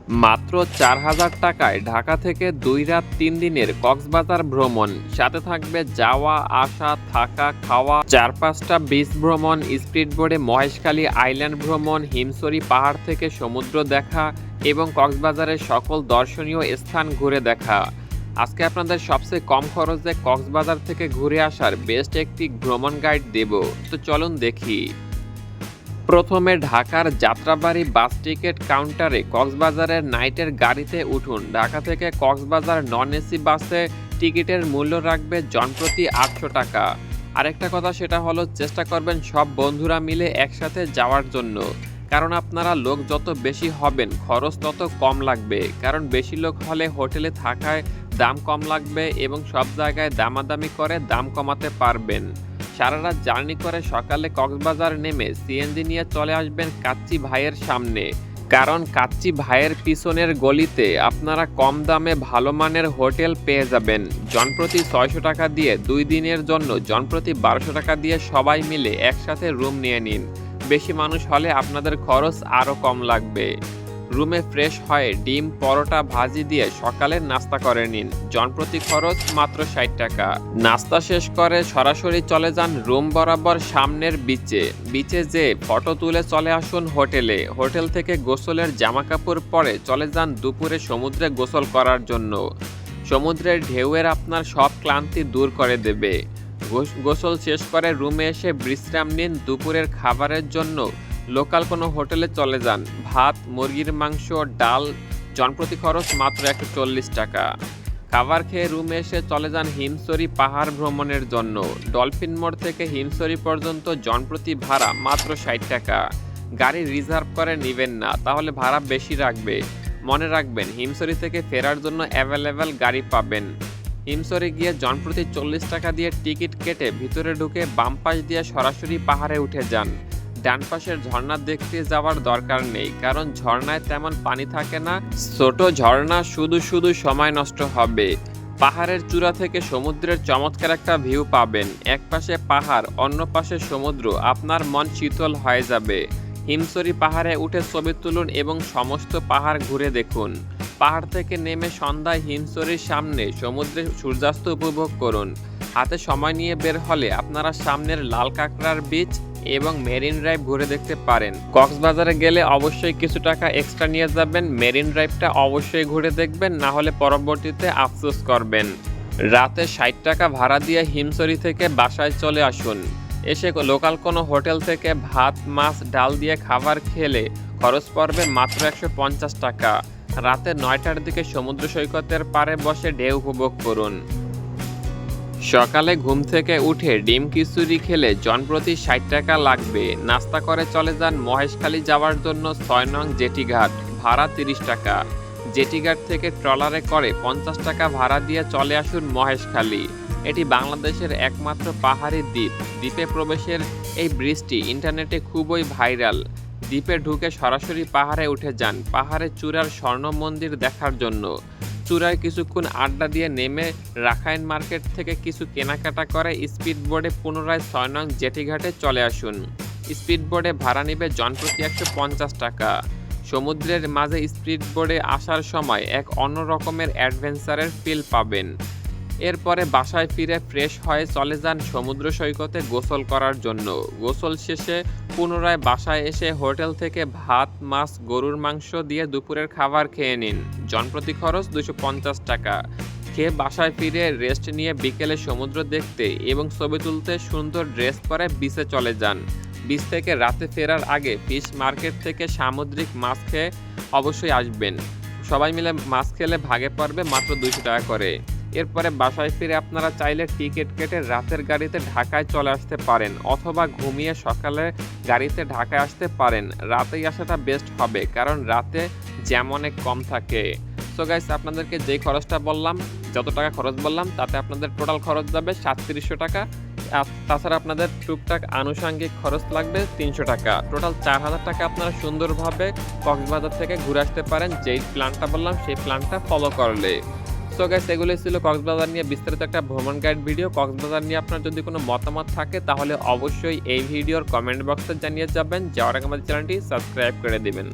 মাত্র ৪,০০০ টাকায় ঢাকা থেকে ২ রাত ৩ দিনের কক্সবাজার ভ্রমণ, সাথে থাকবে যাওয়া আসা থাকা খাওয়া, ৪-৫টা বিচ ভ্রমণ, স্পিডবোটে মহেশখালী আইল্যান্ড ভ্রমণ, হিমছড়ি পাহাড় থেকে সমুদ্র দেখা এবং কক্সবাজারের সকল দর্শনীয় স্থান ঘুরে দেখা। আজকে আপনাদের সবচেয়ে কম খরচে কক্সবাজার থেকে ঘুরে আসার বেস্ট একটি ভ্রমণ গাইড দেব, তো চলুন দেখি। প্রথমে ঢাকার যাত্রাবাড়ী বাস টিকিট কাউন্টারে কক্সবাজারের নাইটের গাড়িতে উঠুন। ঢাকা থেকে কক্সবাজার নন এসি বাসে টিকিটের মূল্য রাখবে জনপ্রতি ৮০০ টাকা। আরেকটা কথা, সেটা হলো চেষ্টা করবেন সব বন্ধুরা মিলে একসাথে যাওয়ার জন্য, কারণ আপনারা লোক যত বেশি হবেন খরচ তত কম লাগবে, কারণ বেশি লোক হলে হোটেলে থাকায় দাম কম লাগবে এবং সব জায়গায় দামাদামি করে দাম কমাতে পারবেন। সারা রাত জার্নি করে সকালে কক্সবাজার নেমে সিএনজি নিয়ে চলে আসবেন কাচ্চি ভাইয়ের সামনে, কারণ কাচ্চি ভাইয়ের পিছনের গলিতে আপনারা কম দামে ভালো মানের হোটেল পেয়ে যাবেন। জনপ্রতি ৬০০ টাকা দিয়ে ২ দিনের জন্য জনপ্রতি ১২০০ টাকা দিয়ে সবাই মিলে একসাথে রুম নিয়ে নিন। বেশি মানুষ হলে আপনাদের খরচ আরও কম লাগবে। রুমে ফ্রেশ হয়ে ডিম পরোটা ভাজি দিয়ে সকালের নাস্তা করে নিন। জনপ্রতি খরচ মাত্র ৬০ টাকা। নাস্তা শেষ করে সরাসরি চলে যান রুম বরাবর সামনের বিচে যেয়ে ফটো তুলে চলে আসুন হোটেলে। হোটেল থেকে গোসলের জামাকাপড় পরে চলে যান দুপুরে সমুদ্রে গোসল করার জন্য। সমুদ্রের ঢেউয়ের আপনার সব ক্লান্তি দূর করে দেবে। গোসল শেষ করে রুমে এসে বিশ্রাম নিন। দুপুরের খাবারের জন্য লোকাল কোনো হোটেলে চলে যান। ভাত, মুরগির মাংস, ডাল, জনপ্রতি খরচ মাত্র ১৪০ টাকা। খাবার খেয়ে রুমে এসে চলে যান হিমছড়ি পাহাড় ভ্রমণের জন্য। ডলফিন মোড় থেকে হিমছড়ি পর্যন্ত জনপ্রতি ভাড়া মাত্র ৬০ টাকা। গাড়ি রিজার্ভ করে নেবেন না, তাহলে ভাড়া বেশি রাখবে। মনে রাখবেন, হিমছড়ি থেকে ফেরার জন্য অ্যাভেলেবেল গাড়ি পাবেন। হিমছড়ি গিয়ে জনপ্রতি ৪০ টাকা দিয়ে টিকিট কেটে ভিতরে ঢুকে বাম পাশ দিয়ে সরাসরি পাহাড়ে উঠে যান। ডান পাশের ঝর্ণা দেখতে যাওয়ার দরকার নেই, কারণ ঝর্ণায় তেমন পানি থাকে না। ছোট ঝর্ণা, শুধু সময় নষ্ট হবে। পাহাড়ের চূড়া থেকে সমুদ্রের চমৎকার একটা ভিউ পাবেন। এক পাশে পাহাড়, অন্য পাশে সমুদ্র, আপনার মন শীতল হয়ে যাবে। হিমছড়ি পাহাড়ে উঠে ছবি তুলুন এবং সমস্ত পাহাড় ঘুরে দেখুন। পাহাড় থেকে নেমে সন্ধ্যায় হিমছড়ির সামনে সমুদ্রে সূর্যাস্ত উপভোগ করুন। হাতে সময় নিয়ে বের হলে আপনারা সামনের লাল কাঁকড়ার বিচ এবং মেরিন ড্রাইভ ঘুরে দেখতে পারেন। কক্সবাজারে গেলে অবশ্যই কিছু টাকা এক্সট্রা নিয়ে যাবেন। মেরিন ড্রাইভটা অবশ্যই ঘুরে দেখবেন, না হলে পরবর্তীতে আফসোস করবেন। রাতে ৬০ টাকা ভাড়া দিয়ে হিমছড়ি থেকে বাসায় চলে আসুন। এসে লোকাল কোনো হোটেল থেকে ভাত, মাছ, ডাল দিয়ে খাবার খেলে খরচ পড়বে মাত্র ১৫০ টাকা। রাতে ৯টার দিকে সমুদ্র সৈকতের পাড়ে বসে ঢেউ উপভোগ করুন। সকালে ঘুম থেকে উঠে ডিম খিচুড়ি খেলে জনপ্রতি ৬০ টাকা লাগবে। নাস্তা করে চলে যান মহেশখালী যাওয়ার জন্য ৬ নং জেটিঘাট, ভাড়া ৩০ টাকা। জেটিঘাট থেকে ট্রলারে করে ৫০ টাকা ভাড়া দিয়ে চলে আসুন মহেশখালী। এটি বাংলাদেশের একমাত্র পাহাড়ি দ্বীপ। দ্বীপে প্রবেশের এই ব্রিজটি ইন্টারনেটে খুবই ভাইরাল। দ্বীপে ঢুকে সরাসরি পাহাড়ে উঠে যান পাহাড়ের চূড়ার স্বর্ণ মন্দির দেখার জন্য। চূড়ায় কিছুক্ষণ আড্ডা দিয়ে নেমে রাখাইন মার্কেট থেকে কিছু কেনাকাটা করে স্পিডবোটে পুনরায় ৬ নং জেটিঘাটে চলে আসুন। স্পিডবোটে ভাড়া নেবে জনপ্রতি ১৫০ টাকা। সমুদ্রের মাঝে স্পিডবোটে আসার সময় এক অন্য রকমের অ্যাডভেঞ্চারের ফিল পাবেন। এরপরে বাসায় ফিরে ফ্রেশ হয়ে চলে যান সমুদ্র সৈকতে গোসল করার জন্য। গোসল শেষে পুনরায় বাসায় এসে হোটেল থেকে ভাত, মাছ, গরুর মাংস দিয়ে দুপুরের খাবার খেয়ে নিন। জনপ্রতি খরচ ২৫০ টাকা। খেয়ে বাসায় ফিরে রেস্ট নিয়ে বিকেলে সমুদ্র দেখতে এবং ছবি তুলতে সুন্দর ড্রেস পরে বিচে চলে যান। বিচ থেকে রাতে ফেরার আগে ফিশ মার্কেট থেকে সামুদ্রিক মাছ খেয়ে অবশ্যই আসবেন। সবাই মিলে মাছ খেলে ভাগে পড়বে মাত্র ২০০ টাকা করে। এরপরে বাসায় ফিরে আপনারা চাইলে টিকিট কেটে রাতের গাড়িতে ঢাকায় চলে আসতে পারেন, অথবা ঘুমিয়ে সকালে গাড়িতে ঢাকায় আসতে পারেন। রাতেই আসাটা বেস্ট হবে, কারণ রাতে জ্যাম অনেক কম থাকে। সো গাইস, আপনাদেরকে যেই খরচটা বললাম, যত টাকা খরচ বললাম, তাতে আপনাদের টোটাল খরচ যাবে ৩৭০০ টাকা। তাছাড়া আপনাদের টুকটাক আনুষঙ্গিক খরচ লাগবে ৩০০ টাকা। টোটাল ৪,০০০ টাকা আপনারা সুন্দরভাবে কক্সবাজার থেকে ঘুরে আসতে পারেন, যেই প্ল্যানটা বললাম সেই প্ল্যানটা ফলো করলে। সো গাইস, এগুলোই ছিল কক্সবাজার নিয়ে বিস্তারিত একটা ভ্রমণ গাইড ভিডিও। কক্সবাজার নিয়ে আপনার যদি কোনো মতামত থাকে তাহলে অবশ্যই এই ভিডিওর কমেন্ট বক্সে জানিয়ে যাবেন। যাওয়ার আগে আমাদের চ্যানেলটি সাবস্ক্রাইব করে দিবেন।